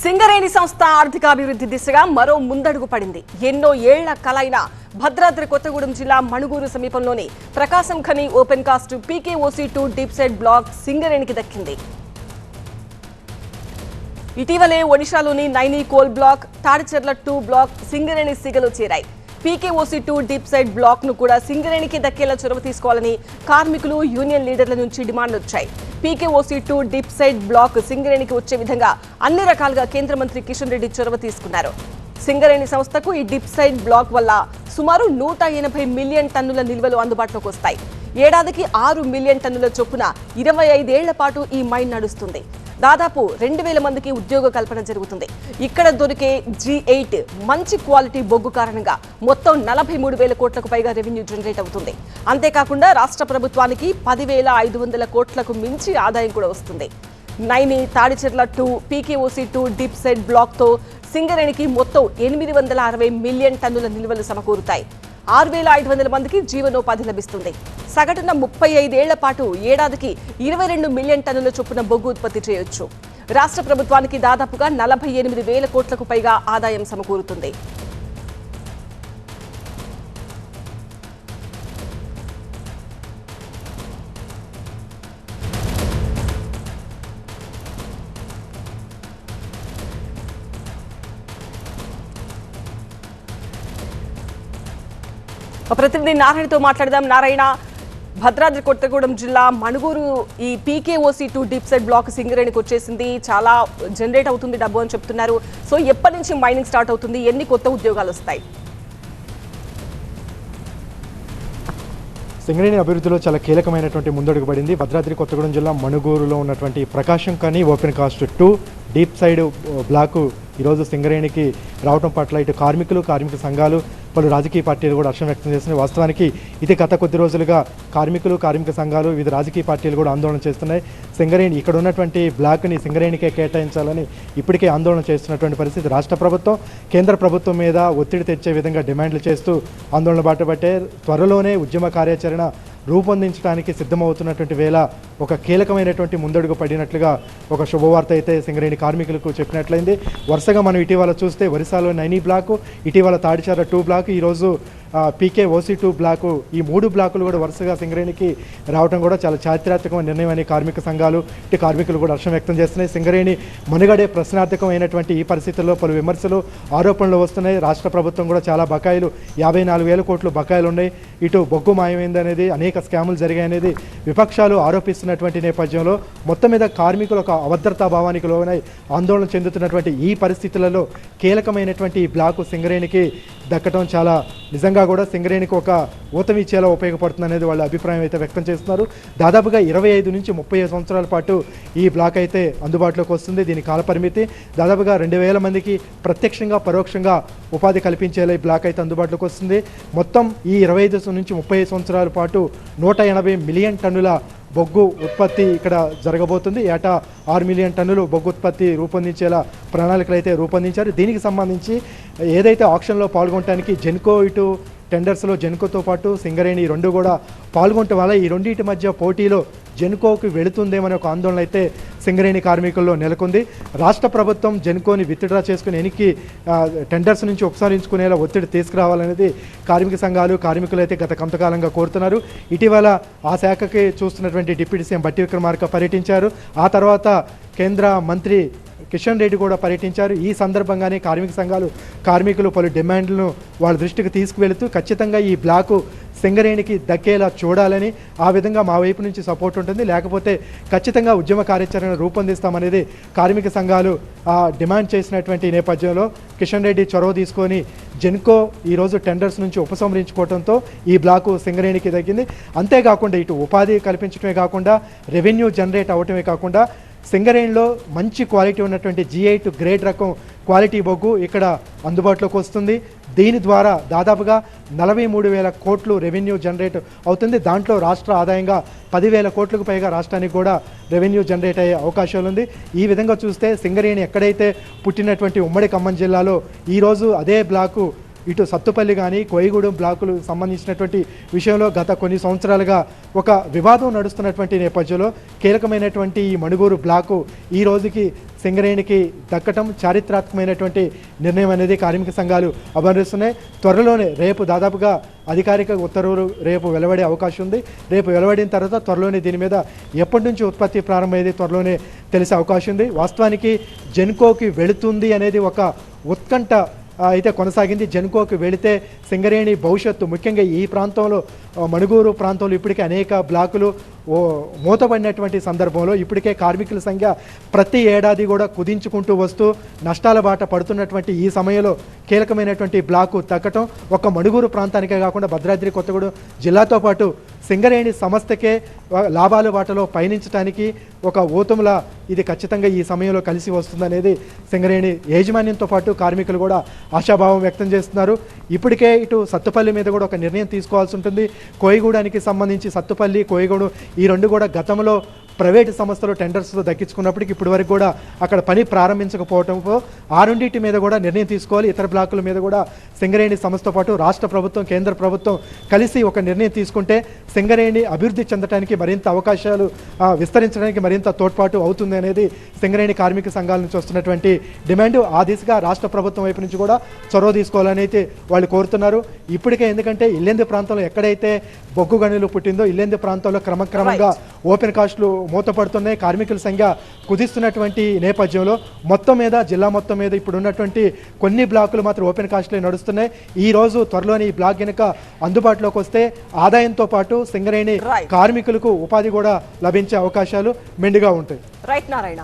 సింగరేణి సంస్థ ఆర్థికాభివృద్ధి దిశగా మరో ముందడుగు పడింది. ఎన్నో ఏళ్ల కలైన భద్రాద్రి కొత్తగూడెం జిల్లా మణుగూరు సమీపంలోని Prakasam Khani open cast PKOC2 deep side block సింగరేణికి దక్కింది. ఇటీవలే ఒడిశాలోని Naini coal block, Tadicherla 2 block Singareni సిగలో చేరాయి. PKOC2 డీప్ సైడ్ బ్లాక్ ను కూడా సింగరేణికి దక్కేలా చొరవ తీసుకోవాలని కార్మికులు, యూనియన్ లీడర్ల నుంచి డిమాండ్లు వచ్చాయి. PKOC2 డీప్ సైడ్ బ్లాక్ సింగరేణికి వచ్చే విధంగా అన్ని రకాలుగా కేంద్ర మంత్రి కిషన్ రెడ్డి చొరవ తీసుకున్నారు. సింగరేణి సంస్థకు ఈ డీప్ సైడ్ బ్లాక్ వల్ల సుమారు 180 మిలియన్ టన్నుల నిల్వలు అందుబాటులోకి వస్తాయి. ఏడాదికి 6 మిలియన్ టన్నుల చొప్పున 25 ఏళ్ల పాటు ఈ మైన్ నడుస్తుంది. దాదాపు 2000 మందికి ఉద్యోగ కల్పన జరుగుతుంది. ఇక్కడ దొరికే G8 మంచి క్వాలిటీ బొగ్గు కారణంగా మొత్తం 43,000 కోట్లకు పైగా రెవెన్యూ జనరేట్ అవుతుంది. అంతేకాకుండా రాష్ట్ర ప్రభుత్వానికి 10,500 కోట్లకు మించి ఆదాయం కూడా వస్తుంది. Naini, Tadicherla 2 PKOC2 deep side బ్లాక్తో సింగరేణికి మొత్తం 860 మిలియన్ టన్నుల నిల్వలు సమకూరుతాయి. 6,500 మందికి జీవనోపాధి లభిస్తుంది. సగటున 35 ఏళ్ల పాటు ఏడాదికి 22 మిలియన్ టన్నుల చొప్పున బొగ్గు ఉత్పత్తి చేయొచ్చు. రాష్ట్ర ప్రభుత్వానికి దాదాపుగా 48,000 కోట్లకు పైగా ఆదాయం సమకూరుతుంది. ప్రతినిధి నారాయణతో మాట్లాడదాం. నారాయణ, భద్రాద్రి కొత్తగూడెం జిల్లా మణుగూరు ఈ PKOC2 డీప్ సైడ్ బ్లాక్ సింగరేణికి వచ్చేసింది. చాలా జనరేట్ అవుతుంది డబ్బు అని చెప్తున్నారు. సో ఎప్పటి నుంచి మైనింగ్ స్టార్ట్ అవుతుంది? ఎన్ని కొత్త ఉద్యోగాలు వస్తాయి? సింగరేణి అభివృద్ధిలో చాలా కీలకమైనటువంటి ముందడుగు పడింది. భద్రాద్రి కొత్తగూడెం జిల్లా మణుగూరులో ఉన్నటువంటి Prakasam Khani open cast 2 deep side block ఈరోజు సింగరేణికి రావడం పట్ల ఇటు కార్మిక సంఘాలు, పలు రాజకీయ పార్టీలు కూడా హర్షం వ్యక్తం చేస్తున్నాయి. వాస్తవానికి ఇది గత కొద్ది రోజులుగా కార్మిక సంఘాలు, వివిధ రాజకీయ పార్టీలు కూడా ఆందోళన చేస్తున్నాయి. సింగరేణి ఇక్కడ ఉన్నటువంటి బ్లాక్ని సింగరేణికే కేటాయించాలని ఇప్పటికే ఆందోళన చేస్తున్నటువంటి పరిస్థితి. రాష్ట్ర ప్రభుత్వం కేంద్ర ప్రభుత్వం మీద ఒత్తిడి తెచ్చే విధంగా డిమాండ్లు చేస్తూ ఆందోళన బాటపట్టే త్వరలోనే ఉద్యమ కార్యాచరణ రూపొందించడానికి సిద్ధమవుతున్నటువంటి వేళ ఒక కీలకమైనటువంటి ముందడుగు పడినట్లుగా ఒక శుభవార్త అయితే సింగరేణి కార్మికులకు చెప్పినట్లయింది. వరుసగా మనం ఇటీవల చూస్తే ఒరిస్సాలో నైనీ బ్లాకు, ఇటీవల తాడిచెర్ల 2 బ్లాకు, ఈరోజు PKOC2 బ్లాకు, ఈ 3 బ్లాకులు కూడా వరుసగా సింగరేణికి రావడం కూడా చాలా చారిత్రాత్మకమైన నిర్ణయం అని కార్మిక సంఘాలు, ఇటు కార్మికులు కూడా హర్షం వ్యక్తం చేస్తున్నాయి. సింగరేణి మనుగడే ప్రశ్నార్థకమైనటువంటి ఈ పరిస్థితుల్లో పలు విమర్శలు, ఆరోపణలు వస్తున్నాయి. రాష్ట్ర ప్రభుత్వం కూడా చాలా బకాయిలు, 54,000 కోట్లు బకాయిలు ఉన్నాయి. ఇటు బొగ్గు మాయమైందనేది, అనేక స్కాములు జరిగాయనేది విపక్షాలు ఆరోపిస్తున్నటువంటి నేపథ్యంలో మొత్తం మీద కార్మికులు ఒక అభద్రతా భావానికి లోనై ఆందోళన చెందుతున్నటువంటి ఈ పరిస్థితులలో కీలకమైనటువంటి ఈ బ్లాకు సింగరేణికి దక్కడం చాలా నిజంగా కూడా సింగరేణికి ఒక ఊతమిచ్చేలా ఉపయోగపడుతుంది అనేది వాళ్ళ అభిప్రాయం అయితే వ్యక్తం చేస్తున్నారు. దాదాపుగా 25 నుంచి 30 సంవత్సరాల పాటు ఈ బ్లాక్ అయితే అందుబాటులోకి వస్తుంది. దీని కాలపరిమితి దాదాపుగా 2,000 మందికి ప్రత్యక్షంగా పరోక్షంగా ఉపాధి కల్పించేలా ఈ బ్లాక్ అయితే అందుబాటులోకి వస్తుంది. మొత్తం ఈ 25 నుంచి 30 సంవత్సరాల పాటు 180 మిలియన్ టన్నుల బొగ్గు ఉత్పత్తి ఇక్కడ జరగబోతుంది. ఏటా 6 మిలియన్ టన్నులు బొగ్గు ఉత్పత్తి రూపొందించేలా ప్రణాళికలు అయితే రూపొందించారు. దీనికి సంబంధించి ఏదైతే ఆక్షన్లో పాల్గొనడానికి జెన్కో, ఇటు టెండర్స్లో జెన్కోతో పాటు సింగరేణి 2 కూడా పాల్గొనటం వల్ల ఈ రెండింటి మధ్య పోటీలో జెన్కోకి వెళుతుందేమనే ఒక ఆందోళన అయితే సింగరేణి కార్మికుల్లో నెలకొంది. రాష్ట్ర ప్రభుత్వం జెన్కోని విత్డ్రా చేసుకుని వెనక్కి టెండర్స్ నుంచి ఉపసంహరించుకునేలా ఒత్తిడి తీసుకురావాలనేది కార్మిక సంఘాలు, కార్మికులు అయితే గత కొంతకాలంగా కోరుతున్నారు. ఇటీవల ఆ శాఖకి చూస్తున్నటువంటి డిప్యూటీ సీఎం బట్టి విక్రమార్క పర్యటించారు. ఆ తర్వాత కేంద్ర మంత్రి కిషన్ రెడ్డి కూడా పర్యటించారు. ఈ సందర్భంగానే కార్మిక సంఘాలు, కార్మికులు పలు డిమాండ్లను వాళ్ళ దృష్టికి తీసుకువెళుతూ ఖచ్చితంగా ఈ బ్లాకు సింగరేణికి దక్కేలా చూడాలని, ఆ విధంగా మా వైపు నుంచి సపోర్ట్ ఉంటుంది, లేకపోతే ఖచ్చితంగా ఉద్యమ కార్యాచరణ రూపొందిస్తామనేది కార్మిక సంఘాలు డిమాండ్ చేసినటువంటి నేపథ్యంలో కిషన్ రెడ్డి చొరవ తీసుకొని జెన్కో ఈరోజు టెండర్స్ నుంచి ఉపసంహరించుకోవడంతో ఈ బ్లాకు సింగరేణికి దక్కింది. అంతేకాకుండా ఇటు ఉపాధి కల్పించడమే కాకుండా రెవెన్యూ జనరేట్ అవ్వటమే కాకుండా సింగరేణిలో మంచి క్వాలిటీ ఉన్నటువంటి G8 గ్రేడ్ రకం క్వాలిటీ బొగ్గు ఇక్కడ అందుబాటులోకి వస్తుంది. దీని ద్వారా దాదాపుగా 43,000 కోట్లు రెవెన్యూ జనరేట్ అవుతుంది. దాంట్లో రాష్ట్ర ఆదాయంగా 10,000 కోట్లకు పైగా రాష్ట్రానికి కూడా రెవెన్యూ జనరేట్ అయ్యే అవకాశాలు ఉంది. ఈ విధంగా చూస్తే సింగరేణి ఎక్కడైతే పుట్టినటువంటి ఉమ్మడి ఖమ్మం జిల్లాలో ఈరోజు అదే బ్లాకు ఇటు సత్తుపల్లి కానీ కోయిగూడెం బ్లాకులు సంబంధించినటువంటి విషయంలో గత కొన్ని సంవత్సరాలుగా ఒక వివాదం నడుస్తున్నటువంటి నేపథ్యంలో కీలకమైనటువంటి ఈ మణుగూరు బ్లాకు ఈ రోజుకి సింగరేణికి దక్కటం చారిత్రాత్మకమైనటువంటి నిర్ణయం అనేది కార్మిక సంఘాలు అభినందిస్తున్నాయి. త్వరలోనే రేపు దాదాపుగా అధికారిక ఉత్తర్వులు రేపు వెలువడే అవకాశం ఉంది. రేపు వెలువడిన తర్వాత త్వరలోనే దీని మీద ఎప్పటి నుంచి ఉత్పత్తి ప్రారంభమయ్యేది త్వరలోనే తెలిసే అవకాశం ఉంది. వాస్తవానికి జెన్కోకి వెళుతుంది అనేది ఒక ఉత్కంఠ అయితే కొనసాగింది. జెన్కోకి వెళితే సింగరేణి భవిష్యత్తు ముఖ్యంగా ఈ ప్రాంతంలో మణుగూరు ప్రాంతంలో ఇప్పటికే అనేక బ్లాకులు మూతపడినటువంటి సందర్భంలో ఇప్పటికే కార్మికుల సంఖ్య ప్రతి ఏడాది కూడా కుదించుకుంటూ వస్తూ నష్టాల బాట పడుతున్నటువంటి ఈ సమయంలో కీలకమైనటువంటి బ్లాకు తగ్గటం ఒక మణుగూరు ప్రాంతానికే కాకుండా భద్రాద్రి కొత్తగూడెం జిల్లాతో పాటు సింగరేణి సంస్థకే లాభాల బాటలో పయనించడానికి ఒక ఊతంలా ఇది ఖచ్చితంగా ఈ సమయంలో కలిసి వస్తుందనేది సింగరేణి యాజమాన్యంతో పాటు కార్మికులు కూడా ఆశాభావం వ్యక్తం చేస్తున్నారు. ఇప్పటికే ఇటు సత్తుపల్లి మీద కూడా ఒక నిర్ణయం తీసుకోవాల్సి ఉంటుంది. కోయిగూడానికి సంబంధించి సత్తుపల్లి కోయిగూడెం ఈ రెండు కూడా గతంలో ప్రైవేటు సంస్థలు టెండర్స్తో దక్కించుకున్నప్పటికీ ఇప్పటి వరకు కూడా అక్కడ పని ప్రారంభించకపోవడంతో ఆ రెండింటి మీద కూడా నిర్ణయం తీసుకోవాలి. ఇతర బ్లాకుల మీద కూడా సింగరేణి సంస్థతో పాటు రాష్ట్ర ప్రభుత్వం కేంద్ర ప్రభుత్వం కలిసి ఒక నిర్ణయం తీసుకుంటే సింగరేణి అభివృద్ధి చెందడానికి మరింత అవకాశాలు విస్తరించడానికి మరింత తోడ్పాటు అవుతుంది అనేది సింగరేణి కార్మిక సంఘాల నుంచి వస్తున్నటువంటి డిమాండ్. ఆ దిశగా రాష్ట్ర ప్రభుత్వం వైపు నుంచి కూడా చొరవ తీసుకోవాలని అయితే వాళ్ళు కోరుతున్నారు. ఇప్పటికే ఎందుకంటే ఇల్లెందు ప్రాంతంలో ఎక్కడైతే బొగ్గు గనులు పుట్టిందో ఇల్లెందు ప్రాంతంలో క్రమక్రమంగా ఓపెన్ కాస్ట్లు మూతపడుతున్నాయి. కార్మికుల సంఖ్య కుదిస్తున్నటువంటి నేపథ్యంలో మొత్తం మీద జిల్లా మొత్తం మీద ఇప్పుడు ఉన్నటువంటి కొన్ని బ్లాకులు మాత్రం ఓపెన్ కాస్ట్లే నడుస్తున్నాయి. ఈ రోజు త్వరలోని ఈ బ్లాక్ కనుక అందుబాటులోకి వస్తే ఆదాయంతో పాటు సింగరేణి కార్మికులకు ఉపాధి కూడా లభించే అవకాశాలు మెండుగా ఉంటాయి. రైట్ నారాయణ.